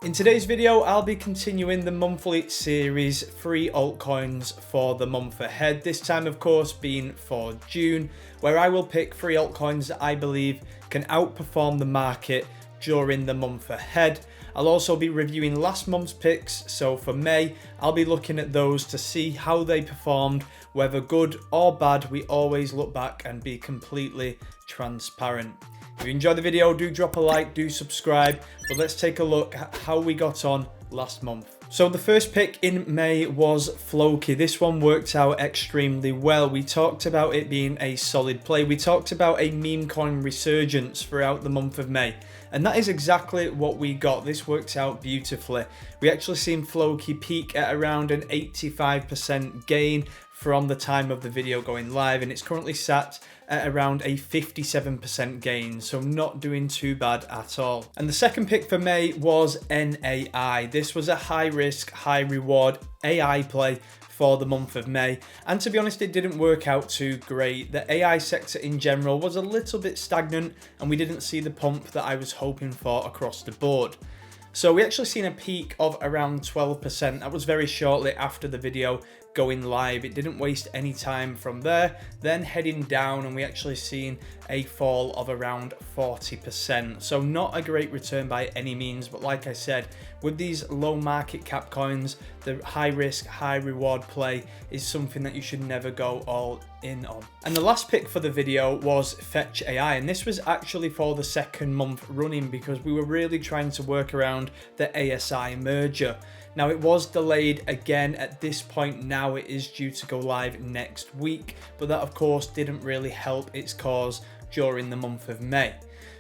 In today's video, I'll be continuing the monthly series, free altcoins for the month ahead. This time, of course, being for June, where I will pick free altcoins that I believe can outperform the market during the month ahead. I'll also be reviewing last month's picks, so for May, I'll be looking at those to see how they performed, whether good or bad. We always look back and be completely transparent. If you enjoyed the video, do drop a like, do subscribe, but let's take a look at how we got on last month. So the first pick in May was Floki. This one worked out extremely well. We talked about it being a solid play. We talked about a meme coin resurgence throughout the month of May. And that is exactly what we got. This worked out beautifully. We actually seen Floki peak at around an 85% gain from the time of the video going live, and it's currently sat at around a 57% gain, so not doing too bad at all. And the second pick for May was NAI. This was a high risk, high reward AI play for the month of May, and to be honest, it didn't work out too great. The AI sector in general was a little bit stagnant, and we didn't see the pump that I was hoping for across the board. So we actually seen a peak of around 12%. That was very shortly after the video going live. It didn't waste any time from there, then heading down, and we actually seen a fall of around 40%. So not a great return by any means, but like I said, with these low market cap coins, the high risk, high reward play is something that you should never go all in on. And the last pick for the video was Fetch AI, and this was actually for the second month running because we were really trying to work around the ASI merger. Now it was delayed again at this point. Now it is due to go live next week, but that of course didn't really help its cause during the month of May.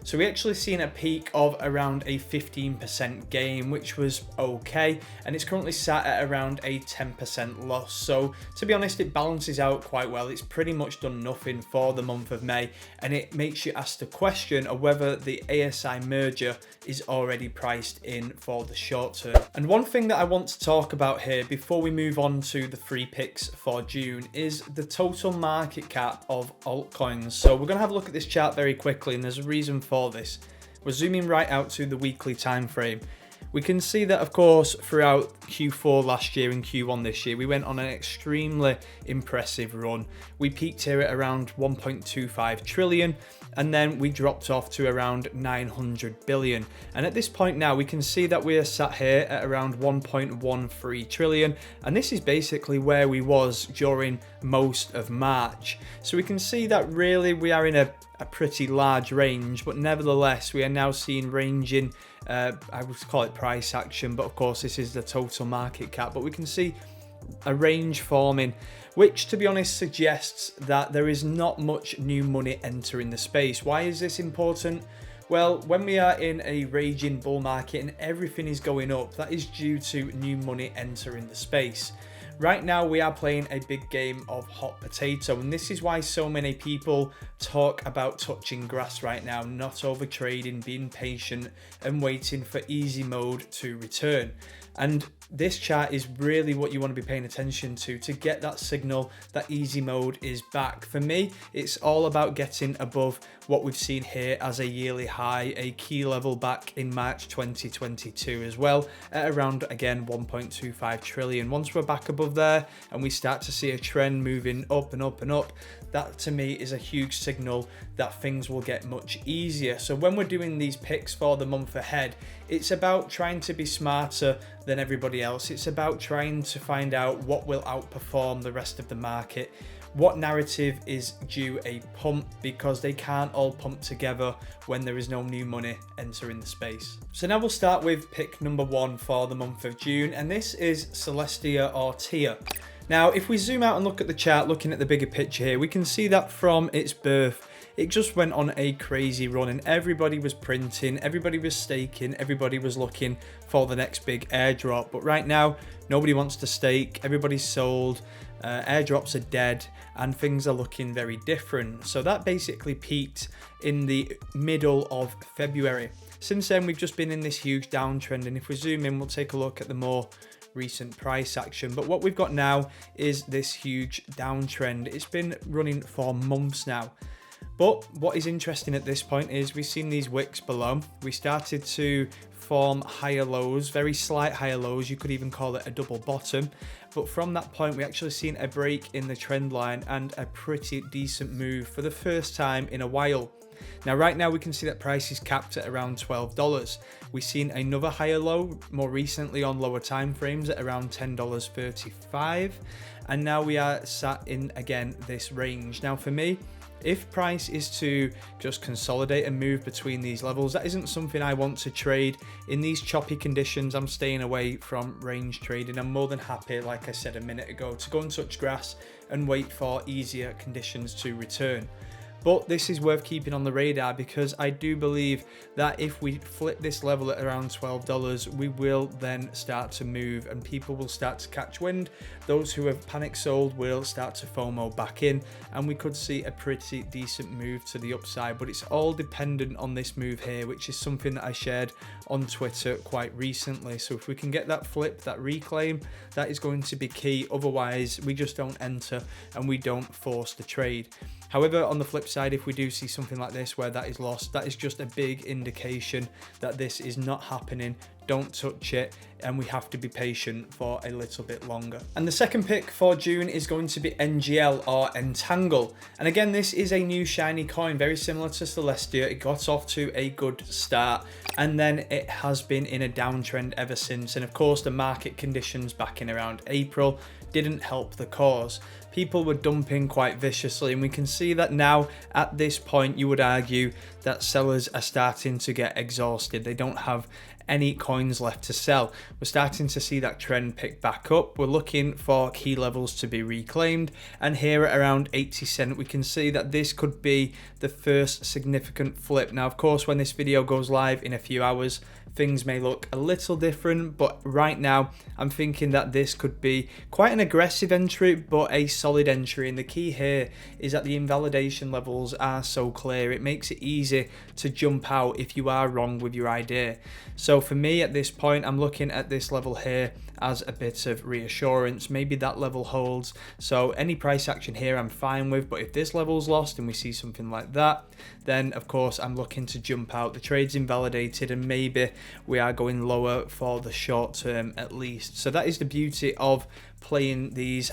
So we actually seen a peak of around a 15% gain, which was okay, and it's currently sat at around a 10% loss. So to be honest, it balances out quite well. It's pretty much done nothing for the month of May, and it makes you ask the question of whether the ASI merger is already priced in for the short term. And one thing that I want to talk about here before we move on to the free picks for June is the total market cap of altcoins. So we're going to have a look at this chart very quickly, and there's a reason for this. We're zooming right out to the weekly time frame. We can see that, of course, throughout Q4 last year and Q1 this year, we went on an extremely impressive run. We peaked here at around 1.25 trillion, and then we dropped off to around 900 billion. And at this point now, we can see that we are sat here at around 1.13 trillion, and this is basically where we was during most of March. So we can see that really we are in a pretty large range, but nevertheless, we are now seeing ranging, I would call it price action, but of course this is the total market cap, but we can see a range forming, which to be honest suggests that there is not much new money entering the space. Why is this important? Well, when we are in a raging bull market and everything is going up, that is due to new money entering the space. Right now, we are playing a big game of hot potato, and this is why so many people talk about touching grass right now, not over trading, being patient and waiting for easy mode to return. And this chart is really what you want to be paying attention to get that signal that easy mode is back. For me, it's all about getting above what we've seen here as a yearly high, a key level back in March 2022 as well, at around, again, 1.25 trillion. Once we're back above there and we start to see a trend moving up and up and up, that to me is a huge signal that things will get much easier. So when we're doing these picks for the month ahead, it's about trying to be smarter than everybody else. It's about trying to find out what will outperform the rest of the market, what narrative is due a pump, because they can't all pump together when there is no new money entering the space. So now we'll start with pick number one for the month of June, and this is Celestia or TIA. Now, if we zoom out and look at the chart, looking at the bigger picture here, we can see that from its birth, it just went on a crazy run, and everybody was printing, everybody was staking, everybody was looking for the next big airdrop. But right now, nobody wants to stake, everybody's sold, airdrops are dead, and things are looking very different. So that basically peaked in the middle of February. Since then, we've just been in this huge downtrend, and if we zoom in, we'll take a look at the more recent price action. But what we've got now is this huge downtrend. It's been running for months now. But what is interesting at this point is we've seen these wicks below. We started to form higher lows, very slight higher lows. You could even call it a double bottom. But from that point, we actually seen a break in the trend line and a pretty decent move for the first time in a while. Now, right now we can see that price is capped at around $12. We've seen another higher low more recently on lower time frames at around $10.35. And now we are sat in, again, this range. Now, for me, if price is to just consolidate and move between these levels, that isn't something I want to trade. In these choppy conditions, I'm staying away from range trading. I'm more than happy, like I said a minute ago, to go and touch grass and wait for easier conditions to return. But this is worth keeping on the radar, because I do believe that if we flip this level at around $12, we will then start to move and people will start to catch wind. Those who have panic sold will start to FOMO back in, and we could see a pretty decent move to the upside. But it's all dependent on this move here, which is something that I shared on Twitter quite recently. So if we can get that flip, that reclaim, that is going to be key. Otherwise, we just don't enter and we don't force the trade. However, on the flip side, if we do see something like this where that is lost, that is just a big indication that this is not happening. Don't touch it, and we have to be patient for a little bit longer. And the second pick for June is going to be NGL, or Entangle. And again, this is a new shiny coin, very similar to Celestia. It got off to a good start, and then it has been in a downtrend ever since. And of course, the market conditions back in around April didn't help the cause. People were dumping quite viciously, and we can see that now at this point. You would argue that sellers are starting to get exhausted. They don't have any coins left to sell. We're starting to see that trend pick back up. We're looking for key levels to be reclaimed, and here at around 80 cents we can see that this could be the first significant flip. Now, of course, when this video goes live in a few hours, things may look a little different, but right now I'm thinking that this could be quite an aggressive entry, but a solid entry. And the key here is that the invalidation levels are so clear. It makes it easy to jump out if you are wrong with your idea. So for me at this point, I'm looking at this level here as a bit of reassurance. Maybe that level holds, so any price action here I'm fine with. But if this level's lost and we see something like that, then of course I'm looking to jump out. The trade's invalidated, and maybe we are going lower for the short term at least. So that is the beauty of playing these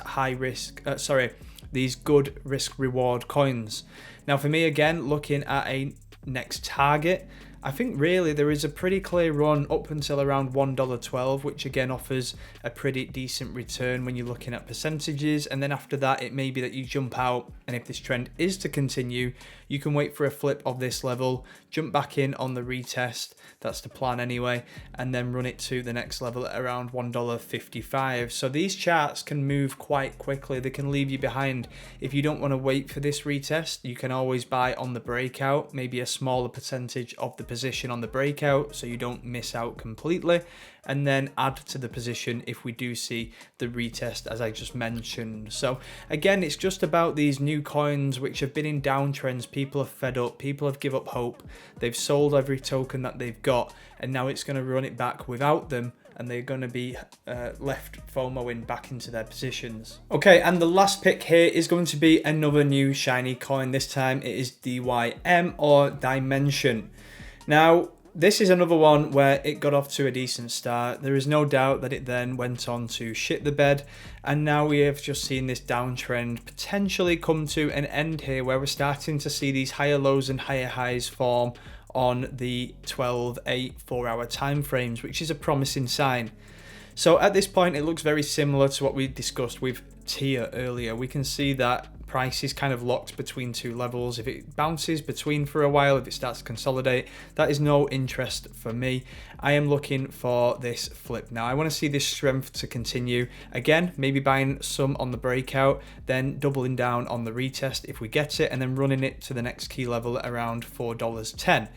these good risk reward coins. Now for me, again, looking at a next target, I think really there is a pretty clear run up until around $1.12, which again offers a pretty decent return when you're looking at percentages. And then after that, it may be that you jump out, and if this trend is to continue, you can wait for a flip of this level, jump back in on the retest, that's the plan anyway, and then run it to the next level at around $1.55. So these charts can move quite quickly. They can leave you behind. If you don't want to wait for this retest, you can always buy on the breakout, maybe a smaller percentage of the position on the breakout so you don't miss out completely, and then add to the position if we do see the retest, as I just mentioned. So again, it's just about these new coins which have been in downtrends. People are fed up, people have given up hope, they've sold every token that they've got, and now it's going to run it back without them, and they're going to be left FOMOing back into their positions. Okay, and the last pick here is going to be another new shiny coin. This time it is DYM, or Dimension. Now, this is another one where it got off to a decent start. There is no doubt that it then went on to shit the bed, and now we have just seen this downtrend potentially come to an end here, where we're starting to see these higher lows and higher highs form on the 12, 8, 4-hour time frames, which is a promising sign. So at this point, it looks very similar to what we discussed with TIA earlier. We can see that price is kind of locked between two levels. If it bounces between for a while, if it starts to consolidate, that is no interest for me. I am looking for this flip now. I want to see this strength to continue. Again, maybe buying some on the breakout, then doubling down on the retest if we get it, and then running it to the next key level at around $4.10.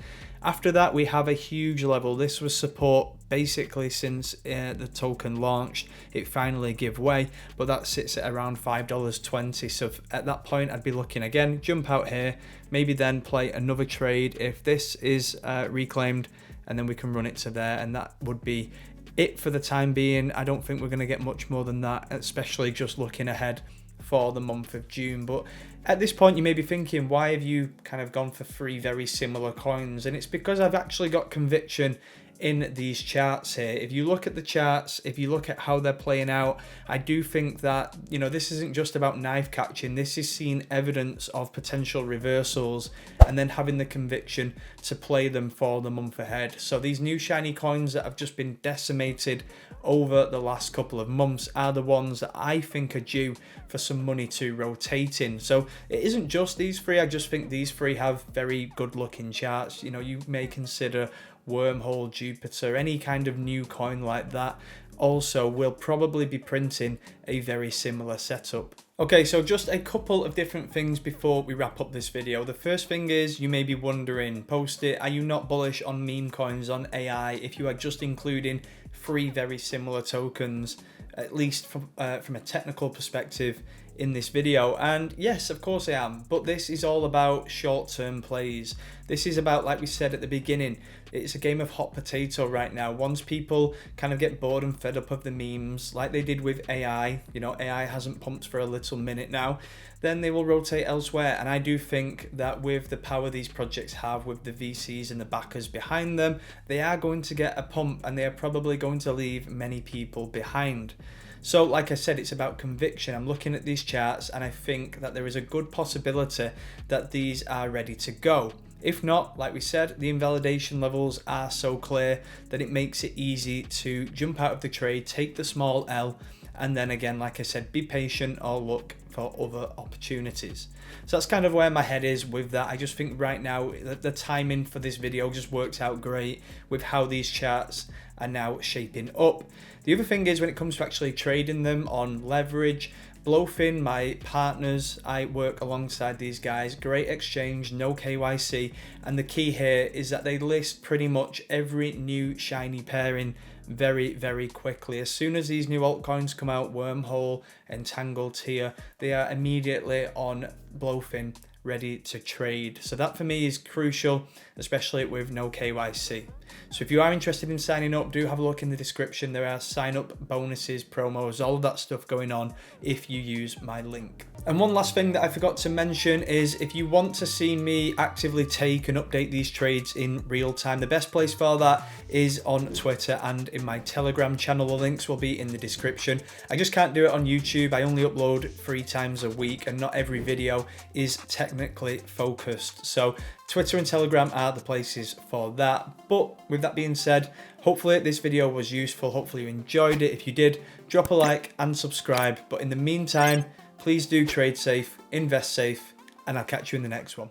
After that, we have a huge level. This was support basically since the token launched. It finally gave way, but that sits at around $5.20. So at that point, I'd be looking again, jump out here, maybe then play another trade if this is reclaimed, and then we can run it to there, and that would be it for the time being. I don't think we're going to get much more than that, especially just looking ahead for the month of June. But at this point, you may be thinking, why have you kind of gone for three very similar coins? And it's because I've actually got conviction in these charts here. If you look at the charts, if you look at how they're playing out, I do think that, you know, this isn't just about knife catching. This is seeing evidence of potential reversals and then having the conviction to play them for the month ahead. So these new shiny coins that have just been decimated over the last couple of months are the ones that I think are due for some money to rotate in. So it isn't just these three. I just think these three have very good looking charts. You know, you may consider Wormhole, Jupiter, any kind of new coin like that also will probably be printing a very similar setup. Okay, so just a couple of different things before we wrap up this video. The first thing is, you may be wondering, post it, are you not bullish on meme coins, on AI, if you are just including three very similar tokens, at least from a technical perspective, in this video? And yes, of course I am, but this is all about short-term plays. This is about, like we said at the beginning, it's a game of hot potato right now. Once people kind of get bored and fed up of the memes, like they did with AI, you know, AI hasn't pumped for a little minute now, then they will rotate elsewhere. And I do think that with the power these projects have, with the VCs and the backers behind them, they are going to get a pump and they are probably going to leave many people behind. So like I said, it's about conviction. I'm looking at these charts and I think that there is a good possibility that these are ready to go. If not, like we said, the invalidation levels are so clear that it makes it easy to jump out of the trade, take the small L, and then again, like I said, be patient or look for other opportunities. So that's kind of where my head is with that. I just think right now the timing for this video just works out great with how these charts are now shaping up. The other thing is, when it comes to actually trading them on leverage, Blowfin, my partners, I work alongside these guys, great exchange, no KYC, and the key here is that they list pretty much every new shiny pairing very, very quickly. As soon as these new altcoins come out, Wormhole, Entangled here, they are immediately on Blowfin, ready to trade. So that for me is crucial, especially with no KYC. So if you are interested in signing up, do have a look in the description. There are sign up bonuses, promos, all of that stuff going on if you use my link. And one last thing that I forgot to mention is, if you want to see me actively take and update these trades in real time, the best place for that is on Twitter and in my Telegram channel. The links will be in the description. I just can't do it on YouTube. I only upload 3 times a week and not every video is technically focused. So Twitter and Telegram are the places for that. But with that being said, hopefully this video was useful. Hopefully you enjoyed it. If you did, drop a like and subscribe. But in the meantime, please do trade safe, invest safe, and I'll catch you in the next one.